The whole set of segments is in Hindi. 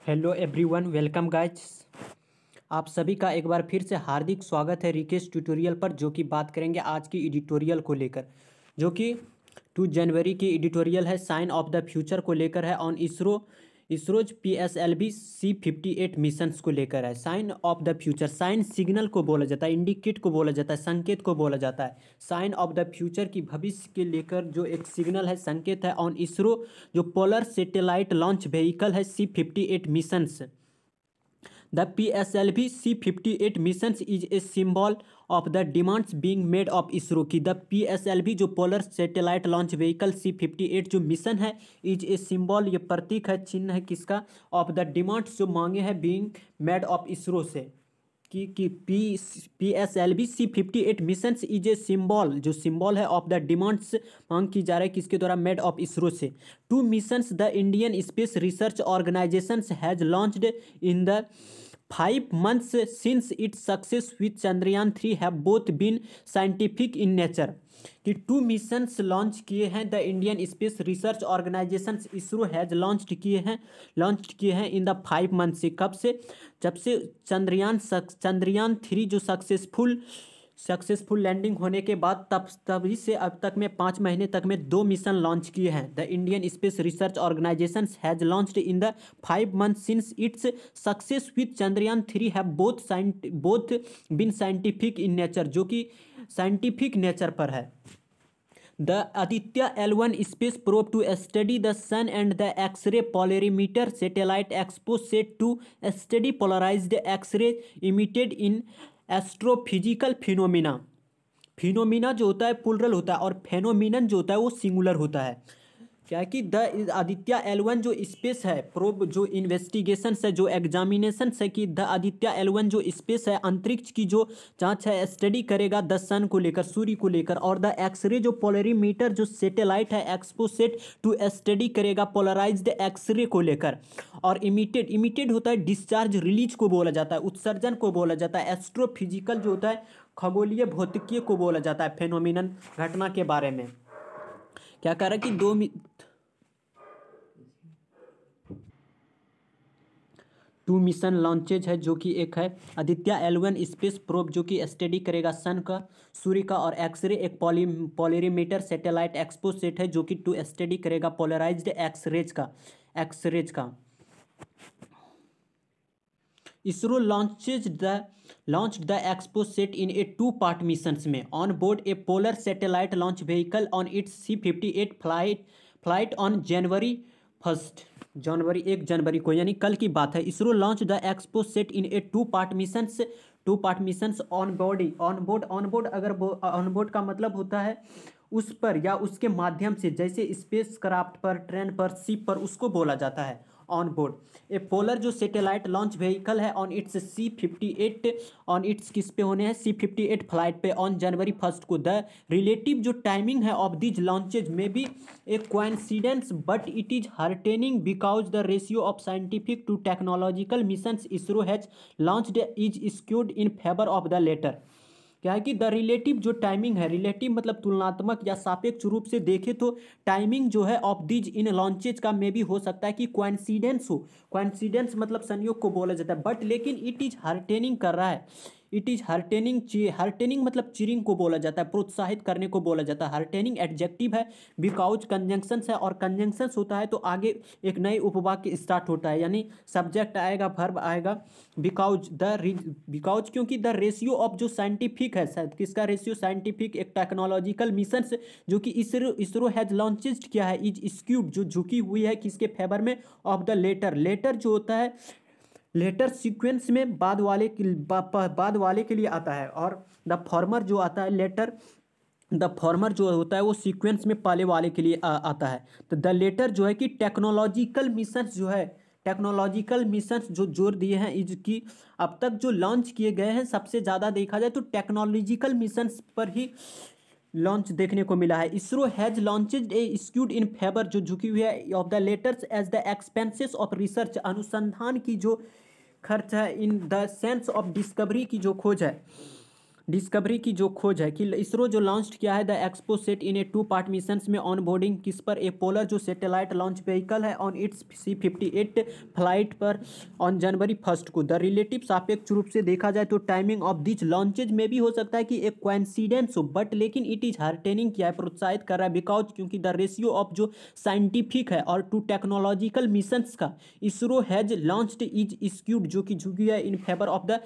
Hello everyone, welcome guys. आप सभी का एक बार फिर से हार्दिक स्वागत है रिकेश ट्यूटोरियल पर, जो कि बात करेंगे आज की एडिटोरियल को लेकर, जो कि 2 जनवरी की एडिटोरियल है। साइन ऑफ द फ्यूचर को लेकर है on ISRO's PSLV C58 missions को लेकर है। Sign of the future, sign signal को बोला जाता है, इंडिकेट को बोला जाता है, संकेत को बोला जाता है। साइन ऑफ द फ्यूचर की भविष्य के लेकर जो एक सिग्नल है, संकेत है ऑन इसरो जो पोलर सैटेलाइट लॉन्च व्हीकल है C58 missions. The PSLV C58 missions is a symbol of the demands being made of ISRO की द PSLV जो polar satellite launch vehicle C58 जो मिशन है इज ए सिंबल, ये प्रतीक है, चिन्ह है किसका, ऑफ द डिमांड्स जो मांगे हैं बीइंग मेड ऑफ इसरो से कि PSLV C58 missions is a symbol, जो सिंबल है ऑफ द डिमांड्स मांग की जा रही है किसके द्वारा, मेड ऑफ इसरो से। 2 missions the Indian Space Research Organisation has launched in the 5 months since its success with Chandrayaan-3 have both been scientific in nature। कि 2 मिशंस लॉन्च किए हैं the Indian Space Research Organisation ISRO has launch किए हैं इन द 5 मंथ से, कब से, जब से चंद्रयान 3 जो सक्सेसफुल लैंडिंग होने के बाद तभी से अब तक में 5 महीने तक में 2 मिशन लॉन्च किए हैं। The Indian Space Research Organisation has launched in the 5 month since its success with Chandrayaan-3 have both been scientific in nature, जो कि साइंटिफिक नेचर पर है। The Aditya L1 space probe to study the sun and the X-ray polarimeter satellite exposed set to study polarized X-ray emitted in astrophysical phenomena जो होता है प्लुरल होता है, और फेनोमिनन जो होता है वो सिंगुलर होता है। क्या है कि द आदित्य L1 जो स्पेस है, प्रोब जो इन्वेस्टिगेशन है, जो एग्जामिनेशन है, कि द आदित्य L1 जो स्पेस है, अंतरिक्ष की जो जांच है, स्टडी करेगा द सन को लेकर, सूर्य को लेकर, और द एक्सरे जो पोलरीमीटर जो सैटेलाइट है एक्सपोसेट टू स्टडी करेगा पोलराइज्ड एक्सरे को लेकर। और इमिटेड होता है डिस्चार्ज, रिलीज को बोला जाता है, उत्सर्जन को बोला जाता है। एस्ट्रोफिजिकल जो होता है खगोलीय भौतिकीय को बोला जाता है, फेनोमिनन घटना के बारे में। क्या कह रहा है कि 2 मिशन लॉन्चेज है, जो कि एक है आदित्य L1 स्पेस प्रोब जो कि स्टडी करेगा सन का, सूर्य का, और एक्सरे एक पोलरीमीटर सैटेलाइट एक्सपोसेट है जो कि टू स्टडी करेगा पोलराइज्ड एक्सरेज का। ISRO launched the XPoSat in a 2 part missions में on board a polar satellite launch vehicle on its C58 flight on January 1 जनवरी को, यानी कल की बात है। ISRO launch the XPoSat in a 2 part missions on board अगर ऑन बोर्ड का मतलब होता है उस पर या उसके माध्यम से, जैसे स्पेस क्राफ्ट पर, ट्रेन पर, शिप पर, उसको बोला जाता है ऑन बोर्ड। ए पोलर जो सैटेलाइट लॉन्च व्हीकल है on its C58 on it's किस पे होने हैं, C58 फ्लाइट पे ऑन जनवरी 1 को। द रिलेटिव जो टाइमिंग है of these launches may be a coincidence but it is heartening because the ratio of scientific to technological missions ISRO has launched is skewed in favour of the latter. क्या है कि द रिलेटिव जो टाइमिंग है, रिलेटिव मतलब तुलनात्मक या सापेक्ष रूप से देखें तो टाइमिंग जो है ऑफ दीज इन लॉन्चेज का में भी हो सकता है कि कोइंसिडेंस हो। कोइंसिडेंस मतलब संयोग को बोला जाता है, बट लेकिन इट इज हार्टेनिंग कर रहा है, इट इज हार्टेनिंग मतलब चीरिंग को बोला जाता है, प्रोत्साहित करने को बोला जाता है। हार्टेनिंग एडजेक्टिव है, बिकॉज कंजंक्शंस है, और कंजंक्शंस होता है तो आगे एक नई उपवाक्य स्टार्ट होता है, यानी सब्जेक्ट आएगा, वर्ब आएगा। बिकॉज क्योंकि द रेशियो ऑफ जो साइंटिफिक है, किसका रेशियो, साइंटिफिक एक टेक्नोलॉजिकल मिशन जो कि इसरो हैज लॉन्चेड किया है, इज स्क्यूड जो झुकी हुई है किसके फेवर में, ऑफ द लेटर जो होता है, लेटर सीक्वेंस में बाद वाले के लिए आता है, और द फॉर्मर जो आता है द फॉर्मर जो होता है वो सीक्वेंस में पहले वाले के लिए आता है। तो द लेटर जो है कि टेक्नोलॉजिकल मिशंस जो जोर दिए हैं इसकी, अब तक जो लॉन्च किए गए हैं सबसे ज़्यादा देखा जाए तो टेक्नोलॉजिकल मिशंस पर ही लॉन्च देखने को मिला है। ISRO has launched a skewed in favour जो झुकी हुई है of the letters as the expenses of research, अनुसंधान की जो खर्च है, in the sense of discovery की जो खोज है, डिस्कवरी की जो खोज है कि इसरो जो लॉन्च किया है the XPoSat in a 2 part missions में ऑन बोर्डिंग किस पर ए पोलर जो सैटेलाइट लॉन्च व्हीकल है ऑन इट्स C-58 फ्लाइट पर ऑन January 1 को। द रिलेटिव सापेक्ष रूप से देखा जाए तो टाइमिंग ऑफ दिस लॉन्चेज में भी हो सकता है कि एक कोइंसिडेंस हो, बट लेकिन इट इज हार्टेनिंग किया है, प्रोत्साहित कर रहा है, बिकॉज क्योंकि द रेशियो ऑफ जो साइंटिफिक है और टू टेक्नोलॉजिकल मिशंस का ISRO has launched is skewed जो कि झुकी है in favour of the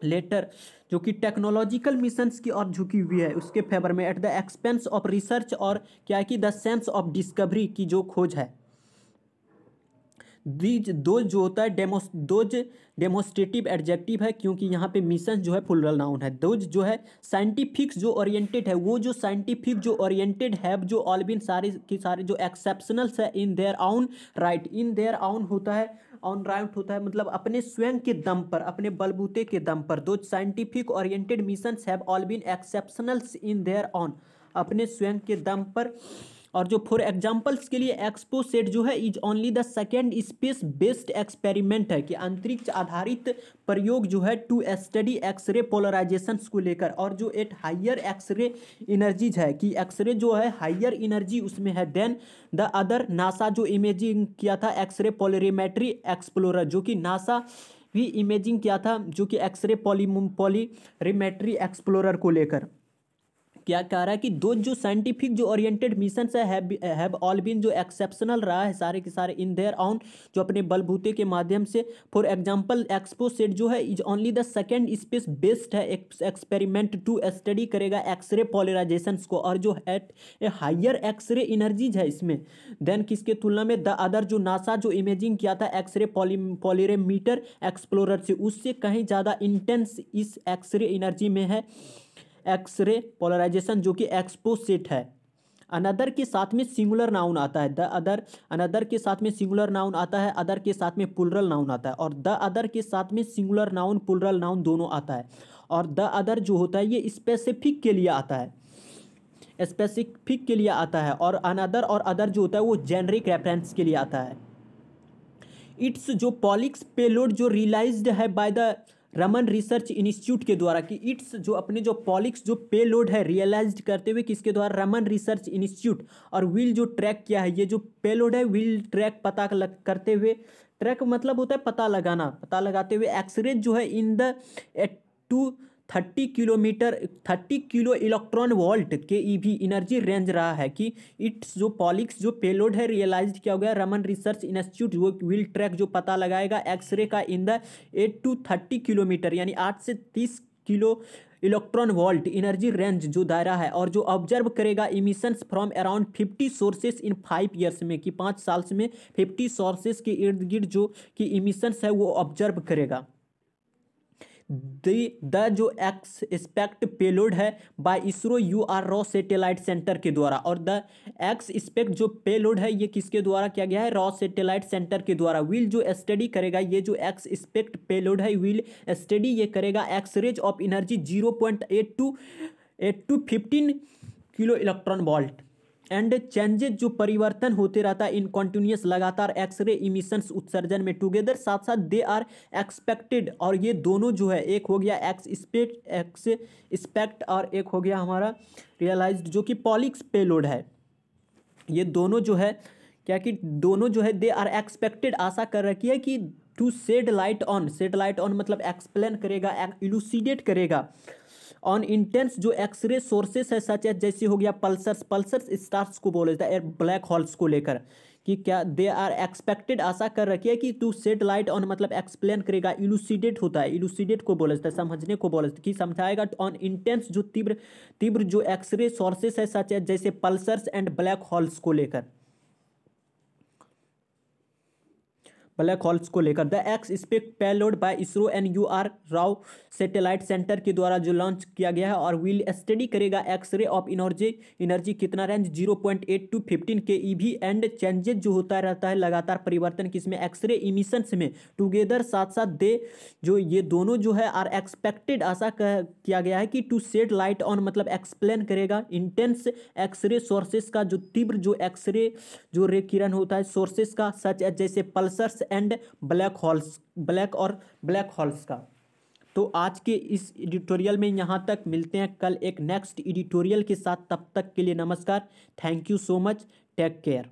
letter जो कि टेक्नोलॉजिकल मिशंस की ओर झुकी हुई है उसके फेवर में at the expense of research और क्या है कि द सेंस ऑफ डिस्कवरी की जो खोज है। दीज दो जो होता है दोज डेमोस्ट्रेटिव एडजेक्टिव है क्योंकि यहाँ पे मिशन जो है प्लूरल नाउन है। दोज जो है साइंटिफिक जो ओरिएंटेड है, वो जो साइंटिफिक जो ओरिएंटेड है जो ऑल बिन सारे के सारे जो एक्सेप्शनल्स है इन their on right, in their on होता है ऑन राइट होता है मतलब अपने स्वयं के दम पर, अपने बलबूते के दम पर। दो scientific oriented missions have all been exceptionals in their own, अपने स्वयं के दम पर। और जो फॉर एग्जांपल्स के लिए एक्सपोसेट जो है is only the second space based experiment है कि अंतरिक्ष आधारित प्रयोग जो है टू स्टडी एक्सरे पोलराइजेशंस को लेकर, और जो एट हायर एक्सरे एनर्जीज है कि एक्सरे जो है हायर एनर्जी उसमें है देन द अदर। नासा जो इमेजिंग किया था एक्सरे पोलरीमेट्री एक्सप्लोरर, जो कि नासा भी इमेजिंग किया था जो कि एक्सरे पोलरीमेट्री एक्सप्लोरर को लेकर। क्या कह रहा है कि दो जो साइंटिफिक जो oriented missions have all been जो एक्सेप्शनल रहा है सारे के सारे इन देयर ऑन, जो अपने बलबूते के माध्यम से। फॉर एग्जांपल एक्सपोसेट जो है is only the second space based है एक्सपेरिमेंट टू स्टडी करेगा एक्सरे पोलराइजेशंस को, और जो at a higher X-ray energies है इसमें देन किसके तुलना में द अदर जो नासा जो इमेजिंग किया था एक्सरे पोलरीमीटर एक्सप्लोरर से, उससे कहीं ज़्यादा इंटेंस इस एक्सरे एनर्जी में है एक्सरे पोलराइजेशन जो कि एक्सपोसेट है। अनदर के साथ में सिंगुलर नाउन आता है द अदर, अनदर के साथ में सिंगुलर नाउन आता है, अदर के साथ में प्लूरल नाउन आता है, और द अदर के साथ में सिंगुलर नाउन प्लूरल नाउन दोनों आता है। और द अदर जो होता है ये स्पेसिफिक के लिए आता है, स्पेसिफिक के लिए आता है, और अनदर और अदर जो होता है वो जेनरिक रेफरेंस के लिए आता है। इट्स जो पॉलिक्स पेलोड जो रियलाइज्ड है by the Raman research institute के द्वारा, कि इट्स जो अपने जो पॉलिक्स जो पेलोड है रियलाइज्ड करते हुए किसके द्वारा, रमन रिसर्च इंस्टीट्यूट। और व्हील जो ट्रैक किया है, ये जो पेलोड है व्हील ट्रैक पता करते हुए, ट्रैक मतलब होता है पता लगाना, पता लगाते हुए एक्सरे जो है in the 30 kilo electron volt के ईवी एनर्जी रेंज रहा है। कि इट्स जो पॉलिक्स जो पेलोड है रियलाइज किया गया रमन रिसर्च इंस्टीट्यूट, वो व्हील ट्रैक जो पता लगाएगा एक्सरे का इन द 8 to 30 किलोमीटर यानी 8 से 30 kilo electron volt energy range जो दायरा है, और जो ऑब्जर्व करेगा emissions from around 50 sources in 5 years में, कि 5 साल में 50 सोर्सेस के इर्द गिर्द जो कि इमिशंस है वो ऑब्जर्व करेगा। द जो एक्सपेक्ट पेलोड है by ISRO UR-RO satellite centre के द्वारा, और द एक्सपेक्ट जो पेलोड है ये किसके द्वारा किया गया है, रॉ सैटेलाइट सेंटर के द्वारा। व्हील जो स्टडी करेगा, ये जो एक्सपेक्ट पेलोड है व्हील स्टडी ये करेगा X-rays of energy 0.8 to 15 kilo electron volt and changes जो परिवर्तन होते रहता है इन कॉन्टिन्यूस लगातार एक्सरे इमिशंस उत्सर्जन में टुगेदर, साथ साथ दे आर एक्सपेक्टेड। और ये दोनों जो है एक हो गया एक्सपेक्ट और एक हो गया हमारा रियलाइज्ड जो कि पॉलिक्स पेलोड है। ये दोनों जो है क्या कि दोनों जो है दे आर एक्सपेक्टेड, आशा कर रखी है कि टू शेड लाइट ऑन मतलब एक्सप्लेन करेगा, इलूसिडेट करेगा ऑन इंटेंस जो एक्सरे सोर्सेस है सच एज जैसे हो गया पल्सर्स स्टार्स को बोले जाता है ब्लैक होल्स को लेकर, कि क्या दे आर एक्सपेक्टेड, आशा कर रखी है कि टू शेड लाइट ऑन मतलब एक्सप्लेन करेगा, इलूसिडेट होता है, इलूसिडेट को बोला जाता है समझने को बोला जाता है, कि समझाएगा ऑन इंटेंस जो तीव्र जो एक्सरे सोर्सेस है सच एज जैसे पल्सर्स एंड ब्लैक होल्स को लेकर, ब्लैक होल्स को लेकर। The expect payload by ISRO and UR-RO satellite centre के द्वारा जो लॉन्च किया गया है, और व्हील स्टडी करेगा एक्सरे ऑफ एनर्जी कितना रेंज 0.8 to 15 के ईवी एंड चेंजेस जो होता रहता है लगातार परिवर्तन किसमें, एक्सरे इमिशंस में टुगेदर, साथ साथ दे जो ये दोनों जो है आर एक्सपेक्टेड, आशा किया गया है कि टू शेड लाइट ऑन मतलब एक्सप्लेन करेगा इंटेंस एक्सरे सोर्सेस का जो तीव्र जो एक्सरे जो रे किरण होता है सोर्सेस का सच जैसे पल्सर्स एंड ब्लैक होल्स का। तो आज के इस एडिटोरियल में यहाँ तक, मिलते हैं कल एक नेक्स्ट एडिटोरियल के साथ। तब तक के लिए नमस्कार। Thank you so much. Take care.